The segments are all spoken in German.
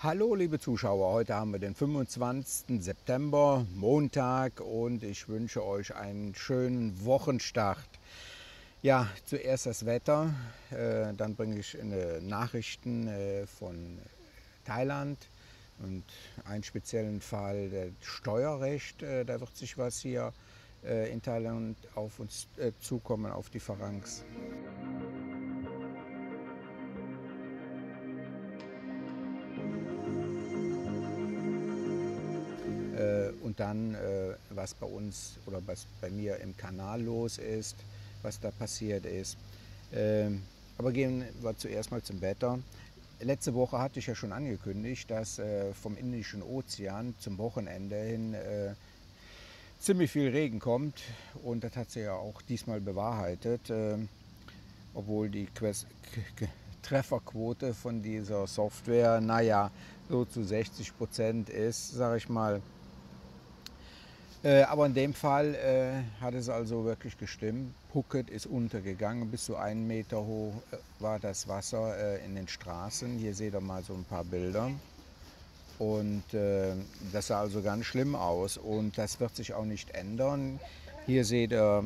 Hallo liebe Zuschauer, heute haben wir den 25. September, Montag, und ich wünsche euch einen schönen Wochenstart. Ja, zuerst das Wetter, dann bringe ich Nachrichten von Thailand und einen speziellen Fall der Steuerrecht. Da wird sich was hier in Thailand auf uns zukommen, auf die Farangs. Und dann, was bei uns oder was bei mir im Kanal los ist, was da passiert ist. Aber gehen wir zuerst mal zum Wetter. Letzte Woche hatte ich ja schon angekündigt, dass vom Indischen Ozean zum Wochenende hin ziemlich viel Regen kommt. Und das hat sich ja auch diesmal bewahrheitet, obwohl die Trefferquote von dieser Software, naja, so zu 60% ist, sage ich mal. Aber in dem Fall hat es also wirklich gestimmt. Phuket ist untergegangen, bis zu 1 Meter hoch war das Wasser in den Straßen. Hier seht ihr mal so ein paar Bilder. Und das sah also ganz schlimm aus und das wird sich auch nicht ändern. Hier seht ihr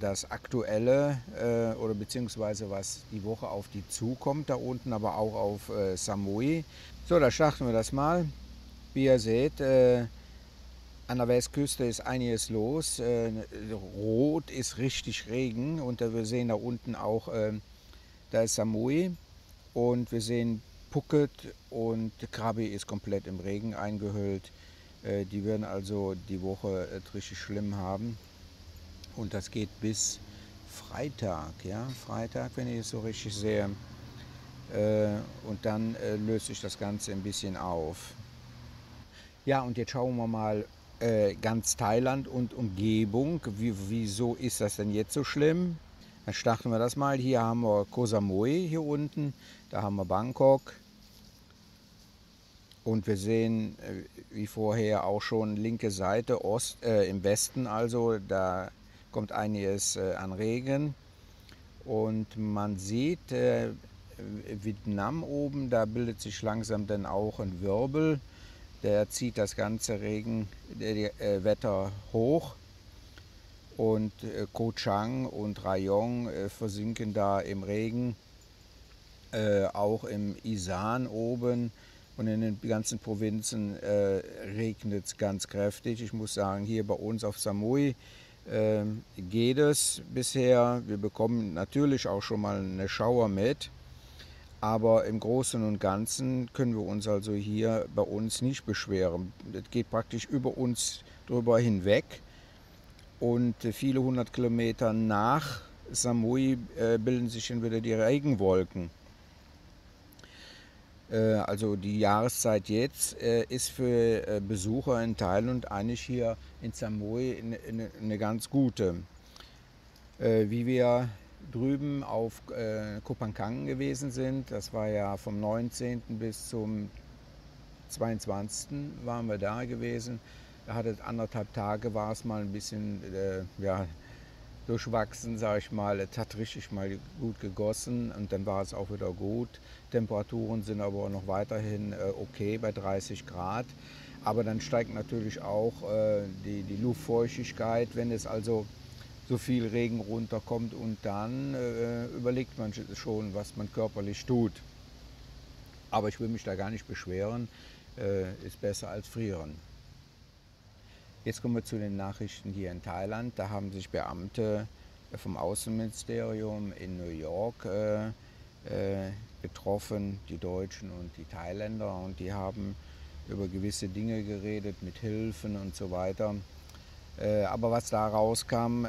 das Aktuelle oder beziehungsweise was die Woche auf die zukommt, da unten, aber auch auf Samui. So, da starten wir das mal. Wie ihr seht, an der Westküste ist einiges los. Rot ist richtig Regen und wir sehen da unten auch, da ist Samui und wir sehen Phuket und Krabi ist komplett im Regen eingehüllt. Die werden also die Woche richtig schlimm haben und das geht bis Freitag, ja, Freitag, wenn ich es so richtig sehe. Und dann löst sich das Ganze ein bisschen auf. Ja, und jetzt schauen wir mal ganz Thailand und Umgebung. Wieso ist das denn jetzt so schlimm? Dann starten wir das mal. Hier haben wir Koh Samui hier unten, da haben wir Bangkok. Und wir sehen, wie vorher auch schon, linke Seite, im Westen also, da kommt einiges an Regen. Und man sieht Vietnam oben, da bildet sich langsam dann auch ein Wirbel. Der zieht das ganze Wetter hoch und Koh Chang und Rayong versinken da im Regen, auch im Isan oben und in den ganzen Provinzen regnet es ganz kräftig. Ich muss sagen, hier bei uns auf Samui geht es bisher. Wir bekommen natürlich auch schon mal eine Schauer mit. Aber im Großen und Ganzen können wir uns also hier bei uns nicht beschweren. Das geht praktisch über uns drüber hinweg. Und viele 100 Kilometer nach Samui bilden sich dann wieder die Regenwolken. Also die Jahreszeit jetzt ist für Besucher in Thailand eigentlich hier in Samui eine ganz gute. Wie wir drüben auf Koh Phangan gewesen sind, das war ja vom 19. bis zum 22. waren wir da gewesen. Da hatte es 1,5 Tage, war es mal ein bisschen ja, durchwachsen, sage ich mal. Es hat richtig mal gut gegossen und dann war es auch wieder gut. Temperaturen sind aber noch weiterhin okay bei 30 Grad. Aber dann steigt natürlich auch die Luftfeuchtigkeit, wenn es also so viel Regen runterkommt, und dann überlegt man schon, was man körperlich tut. Aber ich will mich da gar nicht beschweren, ist besser als frieren. Jetzt kommen wir zu den Nachrichten hier in Thailand. Da haben sich Beamte vom Außenministerium in New York getroffen, die Deutschen und die Thailänder, und die haben über gewisse Dinge geredet mit Hilfen und so weiter. Aber was da rauskam,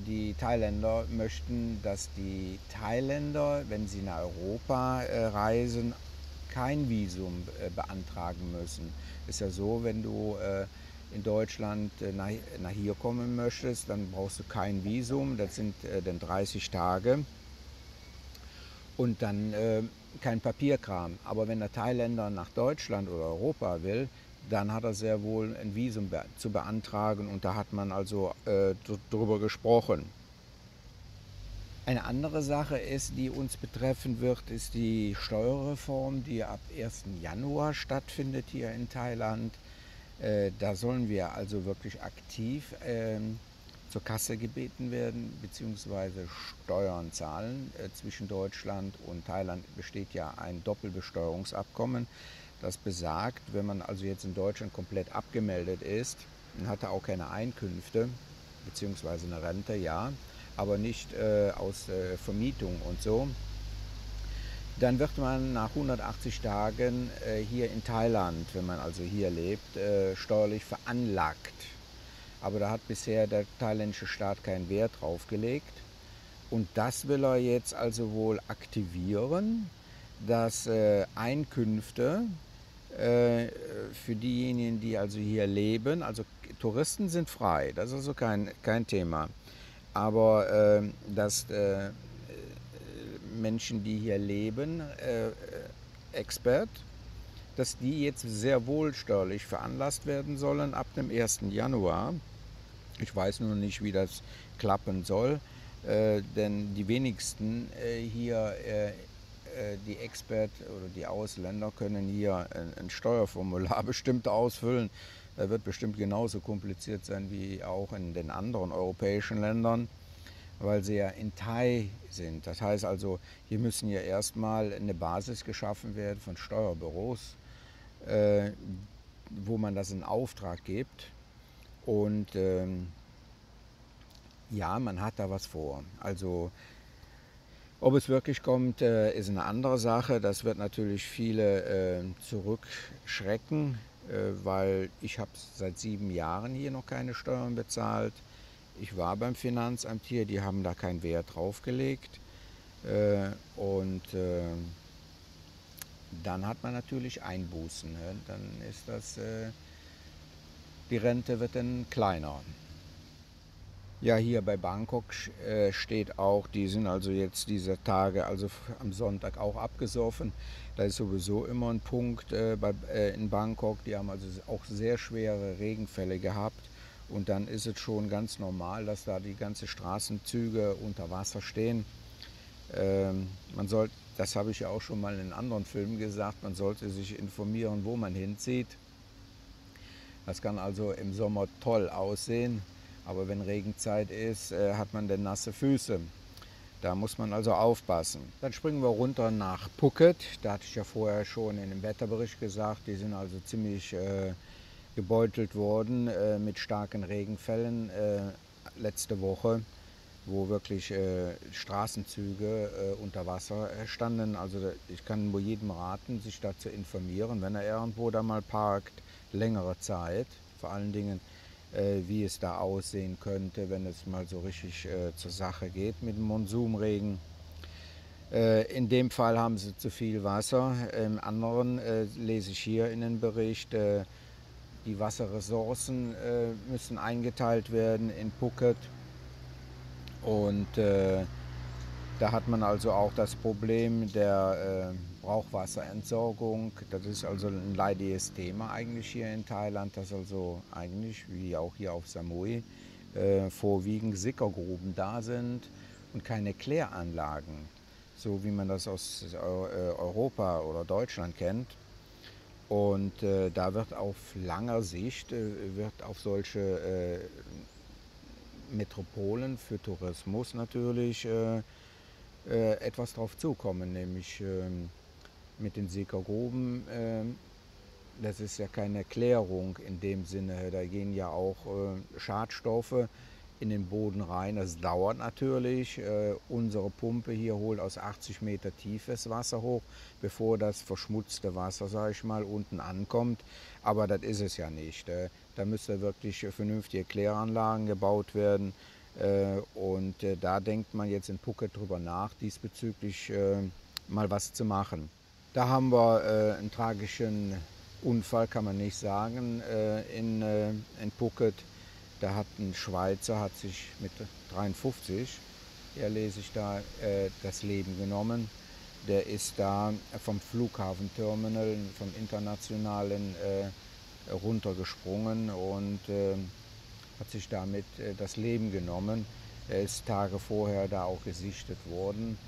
die Thailänder möchten, dass die Thailänder, wenn sie nach Europa reisen, kein Visum beantragen müssen. Ist ja so, wenn du in Deutschland nach hier kommen möchtest, dann brauchst du kein Visum, das sind dann 30 Tage und dann kein Papierkram. Aber wenn der Thailänder nach Deutschland oder Europa will, dann hat er sehr wohl ein Visum zu beantragen, und da hat man also drüber gesprochen. Eine andere Sache ist, die uns betreffen wird, ist die Steuerreform, die ab 1. Januar stattfindet hier in Thailand. Da sollen wir also wirklich aktiv zur Kasse gebeten werden, beziehungsweise Steuern zahlen. Zwischen Deutschland und Thailand besteht ja ein Doppelbesteuerungsabkommen. Das besagt, wenn man also jetzt in Deutschland komplett abgemeldet ist, dann hat er auch keine Einkünfte, beziehungsweise eine Rente, ja, aber nicht aus Vermietung und so. Dann wird man nach 180 Tagen hier in Thailand, wenn man also hier lebt, steuerlich veranlagt. Aber da hat bisher der thailändische Staat keinen Wert drauf gelegt. Und das will er jetzt also wohl aktivieren, dass Einkünfte für diejenigen, die also hier leben, also Touristen sind frei, das ist also kein Thema. Aber dass Menschen, die hier leben, Expert, dass die jetzt sehr wohl steuerlich veranlasst werden sollen ab dem 1. Januar. Ich weiß nur nicht, wie das klappen soll, denn die wenigsten hier, die Expert oder die Ausländer, können hier ein Steuerformular bestimmt ausfüllen. Das wird bestimmt genauso kompliziert sein wie auch in den anderen europäischen Ländern, weil sie ja in Thai sind. Das heißt also, hier müssen ja erstmal eine Basis geschaffen werden von Steuerbüros, wo man das in Auftrag gibt. Und ja, man hat da was vor. Also ob es wirklich kommt, ist eine andere Sache. Das wird natürlich viele zurückschrecken, weil ich habe seit 7 Jahren hier noch keine Steuern bezahlt. Ich war beim Finanzamt hier, die haben da keinen Wert drauf gelegt. Und dann hat man natürlich Einbußen. Ne? Dann ist das, die Rente wird dann kleiner. Ja, hier bei Bangkok steht auch, die sind also jetzt diese Tage, also am Sonntag auch abgesoffen. Da ist sowieso immer ein Punkt in Bangkok. Die haben also auch sehr schwere Regenfälle gehabt. Und dann ist es schon ganz normal, dass da die ganzen Straßenzüge unter Wasser stehen. Das habe ich ja auch schon mal in anderen Filmen gesagt, man sollte sich informieren, wo man hinzieht. Das kann also im Sommer toll aussehen, aber wenn Regenzeit ist, hat man dann nasse Füße. Da muss man also aufpassen. Dann springen wir runter nach Phuket. Da hatte ich ja vorher schon in dem Wetterbericht gesagt, die sind also ziemlich gebeutelt worden mit starken Regenfällen letzte Woche, wo wirklich Straßenzüge unter Wasser standen. Also ich kann nur jedem raten, sich da zu informieren, wenn er irgendwo da mal parkt, längere Zeit, vor allen Dingen, wie es da aussehen könnte, wenn es mal so richtig zur Sache geht mit dem Monsunregen. In dem Fall haben sie zu viel Wasser. Im anderen lese ich hier in den Bericht, die Wasserressourcen müssen eingeteilt werden in Phuket. Und da hat man also auch das Problem der Brauchwasserentsorgung. Das ist also ein leidiges Thema eigentlich hier in Thailand, dass also eigentlich, wie auch hier auf Samui, vorwiegend Sickergruben da sind und keine Kläranlagen, so wie man das aus Europa oder Deutschland kennt. Und da wird auf langer Sicht wird auf solche Metropolen für Tourismus natürlich etwas drauf zukommen, nämlich mit den Sickergruben. Das ist ja keine Klärung in dem Sinne, da gehen ja auch Schadstoffe in den Boden rein. Das dauert natürlich. Unsere Pumpe hier holt aus 80 Meter tiefes Wasser hoch, bevor das verschmutzte Wasser, sage ich mal, unten ankommt. Aber das ist es ja nicht. Da müsste wirklich vernünftige Kläranlagen gebaut werden. Und da denkt man jetzt in Phuket drüber nach, diesbezüglich mal was zu machen. Da haben wir einen tragischen Unfall, kann man nicht sagen, in Phuket. Da hat ein Schweizer, hat sich mit 53, ja, lese ich da, das Leben genommen. Der ist da vom Flughafenterminal, vom internationalen, runtergesprungen und hat sich damit das Leben genommen. Er ist Tage vorher da auch gesichtet worden.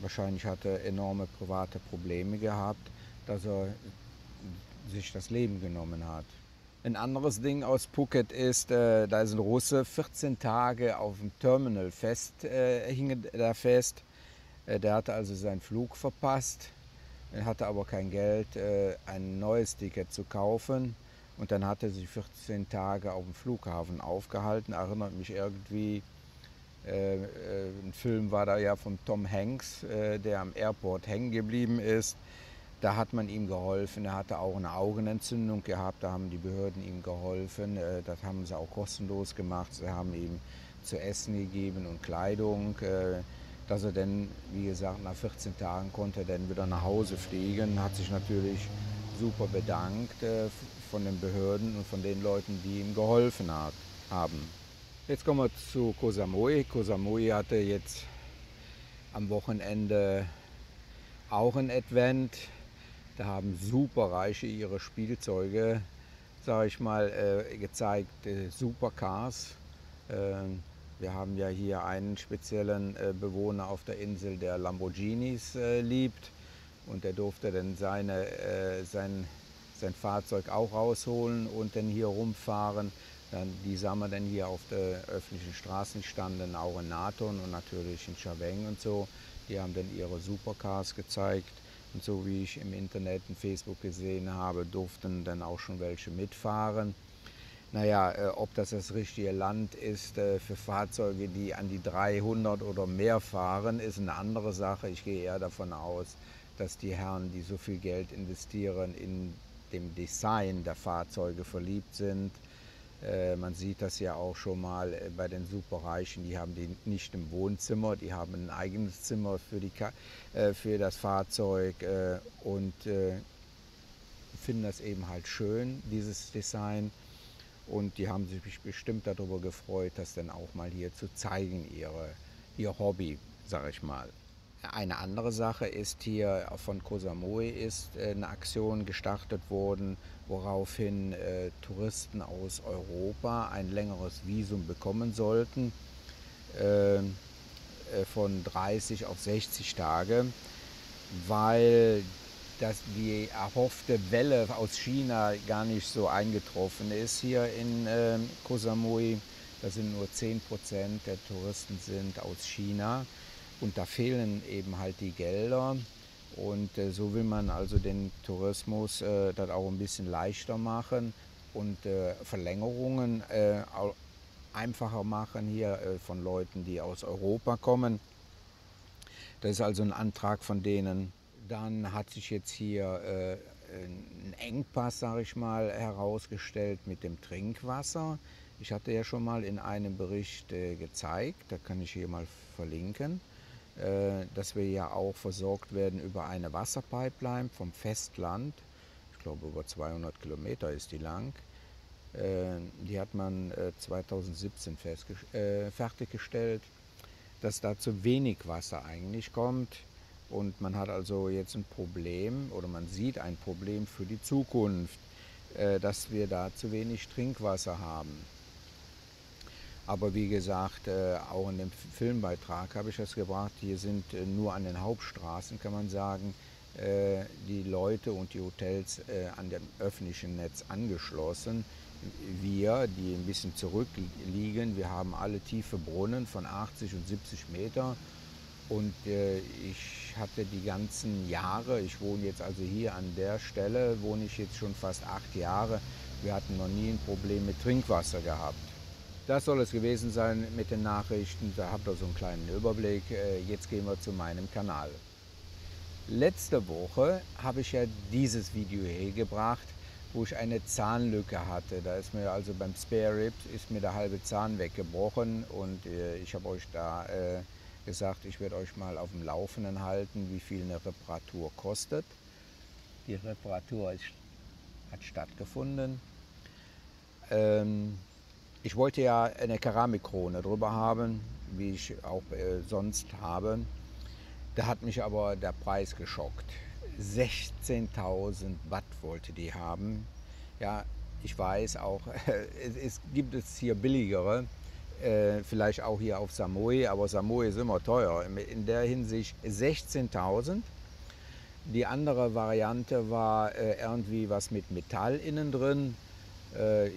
Wahrscheinlich hat er enorme private Probleme gehabt, dass er sich das Leben genommen hat. Ein anderes Ding aus Phuket ist, da ist ein Russe 14 Tage auf dem Terminal hing da fest. Der hatte also seinen Flug verpasst, hatte aber kein Geld, ein neues Ticket zu kaufen. Und dann hat er sich 14 Tage auf dem Flughafen aufgehalten. Erinnert mich irgendwie, ein Film war da ja von Tom Hanks, der am Airport hängen geblieben ist. Da hat man ihm geholfen. Er hatte auch eine Augenentzündung gehabt. Da haben die Behörden ihm geholfen. Das haben sie auch kostenlos gemacht. Sie haben ihm zu essen gegeben und Kleidung. Dass er dann, wie gesagt, nach 14 Tagen konnte er dann wieder nach Hause fliegen. Hat sich natürlich super bedankt von den Behörden und von den Leuten, die ihm geholfen haben. Jetzt kommen wir zu Koh Samui. Koh Samui hatte jetzt am Wochenende auch ein Advent. Da haben Superreiche ihre Spielzeuge, sage ich mal, gezeigt, Supercars. Wir haben ja hier einen speziellen Bewohner auf der Insel, der Lamborghinis liebt. Und der durfte dann sein Fahrzeug auch rausholen und dann hier rumfahren. Die sahen wir dann hier auf den öffentlichen Straßen standen, auch in Nathon und natürlich in Chaweng und so. Die haben dann ihre Supercars gezeigt. Und so wie ich im Internet und Facebook gesehen habe, durften dann auch schon welche mitfahren. Naja, ob das richtige Land ist für Fahrzeuge, die an die 300 oder mehr fahren, ist eine andere Sache. Ich gehe eher davon aus, dass die Herren, die so viel Geld investieren, in dem Design der Fahrzeuge verliebt sind. Man sieht das ja auch schon mal bei den Superreichen, die haben die nicht im Wohnzimmer, die haben ein eigenes Zimmer für das Fahrzeug und finden das eben halt schön, dieses Design. Und die haben sich bestimmt darüber gefreut, das dann auch mal hier zu zeigen, ihr Hobby, sage ich mal. Eine andere Sache ist hier von Koh Samui ist eine Aktion gestartet worden, woraufhin Touristen aus Europa ein längeres Visum bekommen sollten, von 30 auf 60 Tage, weil die erhoffte Welle aus China gar nicht so eingetroffen ist hier in Koh Samui. Da sind nur 10% der Touristen sind aus China. Und da fehlen eben halt die Gelder und so will man also den Tourismus das auch ein bisschen leichter machen und Verlängerungen einfacher machen hier von Leuten, die aus Europa kommen. Das ist also ein Antrag von denen. Dann hat sich jetzt hier ein Engpass, sage ich mal, herausgestellt mit dem Trinkwasser. Ich hatte ja schon mal in einem Bericht gezeigt, da kann ich hier mal verlinken, dass wir ja auch versorgt werden über eine Wasserpipeline vom Festland. Ich glaube über 200 Kilometer ist die lang. Die hat man 2017 fertiggestellt, dass da zu wenig Wasser eigentlich kommt. Und man hat also jetzt ein Problem oder man sieht ein Problem für die Zukunft, dass wir da zu wenig Trinkwasser haben. Aber wie gesagt, auch in dem Filmbeitrag habe ich das gebracht, hier sind nur an den Hauptstraßen, kann man sagen, die Leute und die Hotels an dem öffentlichen Netz angeschlossen. Wir, die ein bisschen zurückliegen, wir haben alle tiefe Brunnen von 80 und 70 Meter. Und ich hatte die ganzen Jahre, ich wohne jetzt also hier an der Stelle, wohne ich jetzt schon fast 8 Jahre, wir hatten noch nie ein Problem mit Trinkwasser gehabt. Das soll es gewesen sein mit den Nachrichten, da habt ihr so einen kleinen Überblick. Jetzt gehen wir zu meinem Kanal. Letzte Woche habe ich ja dieses Video hier gebracht, wo ich eine Zahnlücke hatte. Da ist mir also beim Spare Rib ist mir der halbe Zahn weggebrochen und ich habe euch da gesagt, ich werde euch mal auf dem Laufenden halten, wie viel eine Reparatur kostet. Die Reparatur hat stattgefunden. Ich wollte ja eine Keramikkrone drüber haben, wie ich auch sonst habe. Da hat mich aber der Preis geschockt. 16.000 Watt wollte die haben. Ja, ich weiß auch, es gibt hier billigere. vielleicht auch hier auf Samui, aber Samui ist immer teuer. In der Hinsicht 16.000. Die andere Variante war irgendwie was mit Metall innen drin.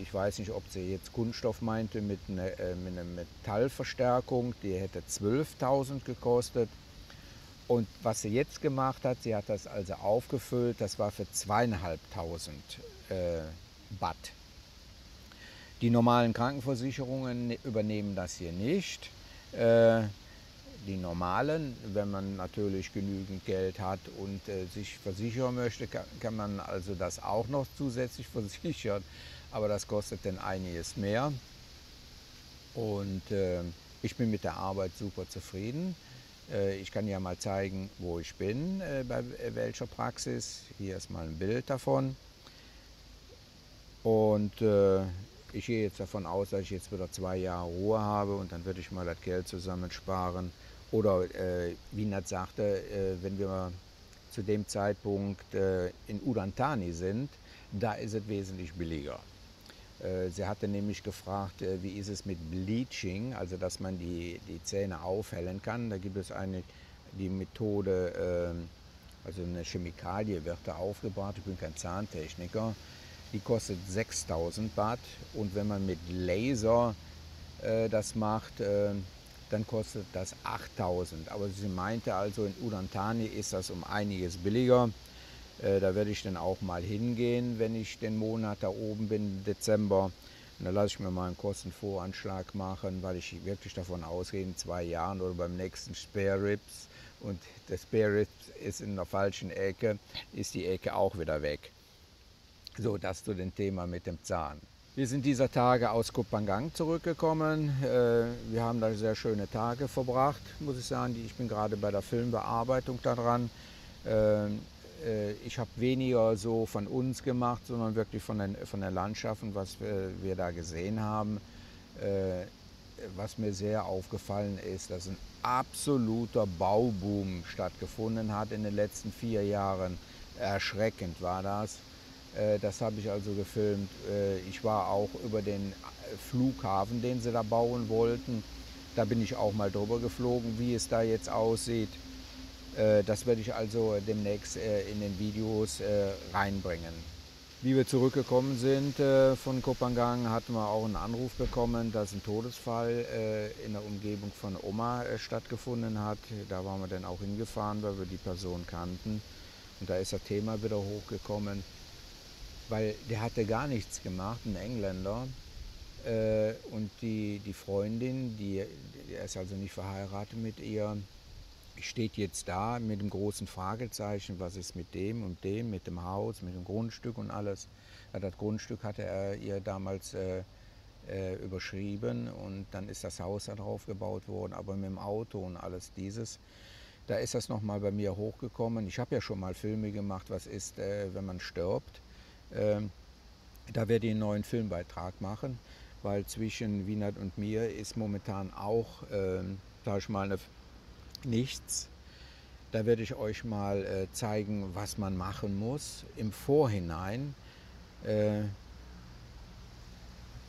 Ich weiß nicht, ob sie jetzt Kunststoff meinte mit einer Metallverstärkung. Die hätte 12.000 gekostet. Und was sie jetzt gemacht hat, sie hat das also aufgefüllt, das war für 2.500 Baht. Die normalen Krankenversicherungen übernehmen das hier nicht. Die normalen, wenn man natürlich genügend Geld hat und sich versichern möchte, kann man also das auch noch zusätzlich versichern. Aber das kostet dann einiges mehr. Und ich bin mit der Arbeit super zufrieden. Ich kann ja mal zeigen, wo ich bin, bei welcher Praxis. Hier ist mal ein Bild davon. Und ich gehe jetzt davon aus, dass ich jetzt wieder 2 Jahre Ruhe habe und dann würde ich mal das Geld zusammensparen. Oder wie Nat sagte, wenn wir zu dem Zeitpunkt in Udon Thani sind, da ist es wesentlich billiger. Sie hatte nämlich gefragt, wie ist es mit Bleaching, also dass man die Zähne aufhellen kann. Da gibt es die Methode, also eine Chemikalie wird da aufgebracht, ich bin kein Zahntechniker, die kostet 6.000 Baht und wenn man mit Laser das macht, dann kostet das 8.000. Aber sie meinte also, in Udon Thani ist das um einiges billiger. Da werde ich dann auch mal hingehen, wenn ich den Monat da oben bin, Dezember. Und da lasse ich mir mal einen Kostenvoranschlag machen, weil ich wirklich davon ausgehe, in 2 Jahren oder beim nächsten Spare Ribs, und der Spare Ribs ist in der falschen Ecke, ist die Ecke auch wieder weg. So, das zu dem Thema mit dem Zahn. Wir sind dieser Tage aus Koh Phangan zurückgekommen. Wir haben da sehr schöne Tage verbracht, muss ich sagen. Ich bin gerade bei der Filmbearbeitung daran. Ich habe weniger so von uns gemacht, sondern wirklich von den Landschaften, was wir da gesehen haben. Was mir sehr aufgefallen ist, dass ein absoluter Bauboom stattgefunden hat in den letzten 4 Jahren. Erschreckend war das. Das habe ich also gefilmt. Ich war auch über den Flughafen, den sie da bauen wollten. Da bin ich auch mal drüber geflogen, wie es da jetzt aussieht. Das werde ich also demnächst in den Videos reinbringen. Wie wir zurückgekommen sind von Koh Phangan, hatten wir auch einen Anruf bekommen, dass ein Todesfall in der Umgebung von Oma stattgefunden hat. Da waren wir dann auch hingefahren, weil wir die Person kannten. Und da ist das Thema wieder hochgekommen, weil der hatte gar nichts gemacht, ein Engländer. Und die Freundin, er ist also nicht verheiratet mit ihr, steht jetzt da mit dem großen Fragezeichen, was ist mit dem und dem, mit dem Haus, mit dem Grundstück und alles. Ja, das Grundstück hatte er ihr damals überschrieben und dann ist das Haus da drauf gebaut worden, aber mit dem Auto und alles dieses. Da ist das nochmal bei mir hochgekommen. Ich habe ja schon mal Filme gemacht, was ist, wenn man stirbt. Da werde ich einen neuen Filmbeitrag machen, weil zwischen Wienert und mir ist momentan auch, sage ich mal, nichts. Da werde ich euch mal zeigen, was man machen muss im Vorhinein.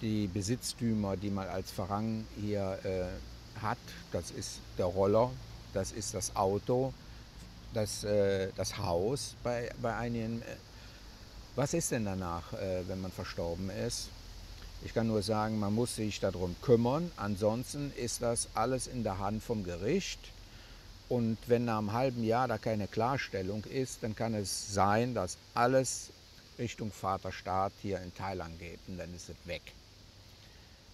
Die Besitztümer, die man als Farang hier hat, das ist der Roller, das ist das Auto, das Haus bei einigen. Was ist denn danach, wenn man verstorben ist? Ich kann nur sagen, man muss sich darum kümmern. Ansonsten ist das alles in der Hand vom Gericht. Und wenn nach einem halben Jahr da keine Klarstellung ist, dann kann es sein, dass alles Richtung Vaterstaat hier in Thailand geht und dann ist es weg.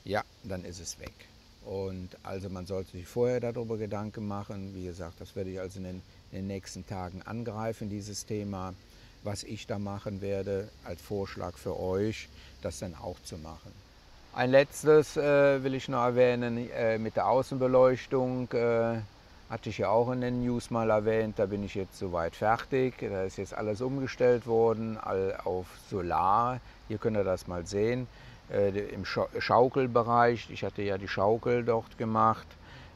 Ja, dann ist es weg. Und also man sollte sich vorher darüber Gedanken machen. Wie gesagt, das werde ich also in den nächsten Tagen angreifen, dieses Thema. Was ich da machen werde, als Vorschlag für euch, das dann auch zu machen. Ein letztes will ich noch erwähnen mit der Außenbeleuchtung. Hatte ich ja auch in den News mal erwähnt, da bin ich jetzt soweit fertig. Da ist jetzt alles umgestellt worden auf Solar. Hier könnt ihr das mal sehen. Im Schaukelbereich, ich hatte ja die Schaukel dort gemacht.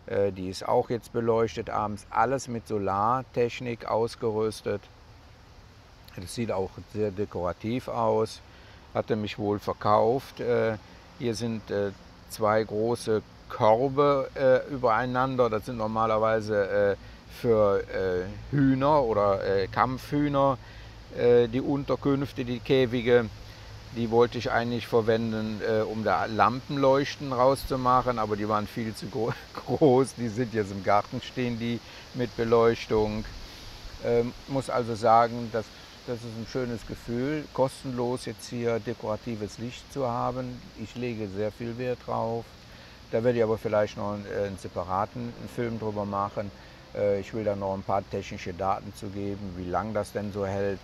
Die ist auch jetzt beleuchtet abends. Alles mit Solartechnik ausgerüstet. Das sieht auch sehr dekorativ aus. Hatte mich wohl verkauft. Hier sind 2 große Körbe übereinander. Das sind normalerweise für Hühner oder Kampfhühner die Unterkünfte, die Käfige. Die wollte ich eigentlich verwenden, um da Lampenleuchten rauszumachen, aber die waren viel zu groß. Die sind jetzt im Garten stehen, die mit Beleuchtung. Muss also sagen, das ist ein schönes Gefühl, kostenlos jetzt hier dekoratives Licht zu haben. Ich lege sehr viel Wert drauf. Da werde ich aber vielleicht noch einen separaten Film drüber machen. Ich will da noch ein paar technische Daten zu geben, wie lang das denn so hält.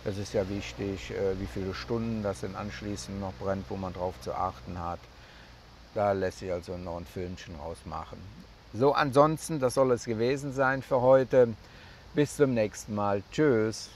Das ist ja wichtig, wie viele Stunden das denn anschließend noch brennt, wo man drauf zu achten hat. Da lässt sich also noch ein Filmchen rausmachen. So, ansonsten, das soll es gewesen sein für heute. Bis zum nächsten Mal. Tschüss.